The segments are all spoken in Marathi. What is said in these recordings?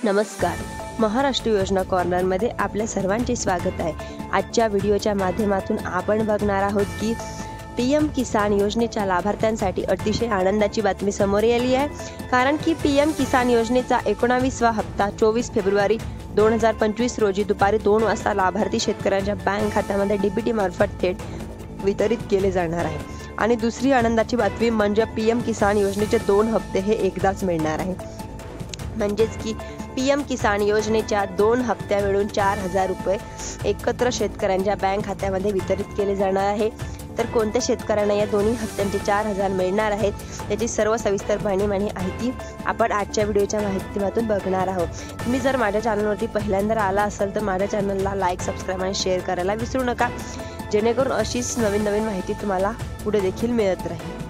नमस्कार. महाराष्ट्र योजना कॉर्नरमध्ये आपल्या सर्वांचे स्वागत आहे. आजच्या व्हिडिओच्या माध्यमातून आपण बघणार आहोत की पीएम किसान योजनेच्या लाभार्थ्यांसाठी अतिशय आनंदाची बातमी समोर आली आहे. कारण की पीएम किसान योजनेचा 19वा हप्ता 24 फेब्रुवारी 2025 रोजी दुपारी 2 वाजता लाभार्थी शेतकऱ्यांच्या बँक खात्यामध्ये डीबीटी मार्फत थेट वितरित केले जाणार आहे. आणि दुसरी आनंदाची बातमी म्हणजे पीएम किसान योजनेचे 2 हप्ते हे एकदाच मिळणार आहे. म्हणजेच की पीएम किसान योजनेच्या 2 हप्त्या मिळून 4000 रुपये एकत्र शेतकऱ्यांच्या बँक खात्यामध्ये वितरित केले जाणार आहे. तर कोणत्या शेतकऱ्यांना या दोन्ही हप्त्यांचे 4000 मिळणार आहेत त्याची सर्व सविस्तर माहिती आपण आजच्या व्हिडिओच्या माध्यमातून बघणार आहोत. तुम्ही जर माझ्या चॅनलवरती पहिल्यांदा आला असाल तर माझ्या चॅनलला लाईक, सबस्क्राईब आणि शेअर करायला विसरू नका, जेणेकरून अशीच नवीन माहिती तुम्हाला पुढे देखील मिळत राहील.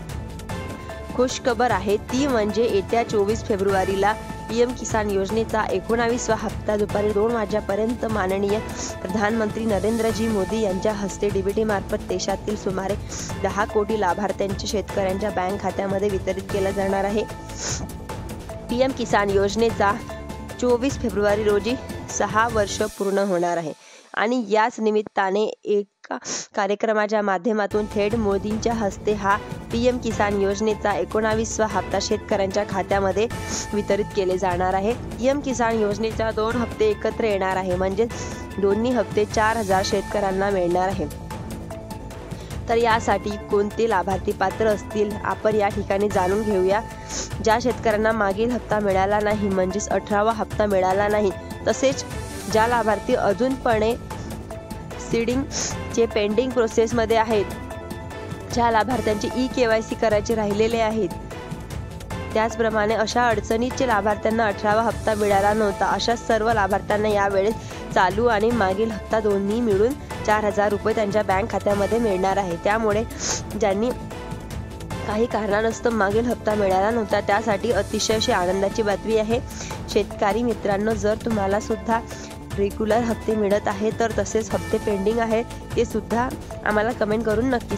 खुशखबर आहे ती म्हणजे येत्या 24 फेब्रुवारीला पीएम किसान योजनेचा 19वा हप्ता दुपारी 2 वाजेपर्यंत माननीय प्रधानमंत्री नरेंद्रजी मोदी यांच्या हस्ते डीबीटी मार्फत देशातील सुमारे 10 कोटी लाभार्थ्यांच्या शेतकऱ्यांच्या बँक खात्यामध्ये वितरित केला जाणार आहे. पीएम किसान योजनेचा 24 फेब्रुवारी रोजी 6 वर्ष पूर्ण होणार आहे आणि याच निमित्ताने एका कार्यक्रमाच्या माध्यमातून थेट मोदींच्या हस्ते हा पीएम किसान योजनेचा 19वा हप्ता शेतकऱ्यांच्या खात्यामध्ये वितरित केले जाणार आहे. पीएम किसान योजनेचा 2 हप्ते एकत्र येणार आहे, म्हणजे दोन्ही हप्ते 4000 शेतकऱ्यांना मिळणार आहे. तर यासाठी कोणते लाभार्थी पात्र असतील आपण या ठिकाणी जाणून घेऊया. ज्या शेतकऱ्यांना मागील हप्ता मिळाला नाही, म्हणजेच 18वा हप्ता मिळाला नाही, तसेच ज्या लाभार्थी अजूनपणे सीडिंगचे पेंडिंग प्रोसेसमध्ये आहेत, ज्या लाभार्थ्यांची KYC करायचे राहिलेले आहेत, त्याचप्रमाणे अशा अडचणीचे लाभार्थ्यांना 18वा हप्ता मिळाला नव्हता, अशा सर्व लाभार्थ्यांना यावेळेस चालू आणि मागील हप्ता दोन्ही मिळून 4000 रुपये त्यांच्या बँक खात्यामध्ये मिळणार आहे. त्यामुळे ज्यांनी काही कारणास्तव मागील हप्ता मिळाला नव्हता त्यासाठी अतिशय अशी आनंदाची बातमी आहे. शेतकरी मित्रांनो, जर तुम्हाला सुद्धा रेग्युलर हप्ते मिळत आहे तर तसेच हप्ते पेंडिंग आहे ते सुद्धा आम्हाला कमेंट करून नक्की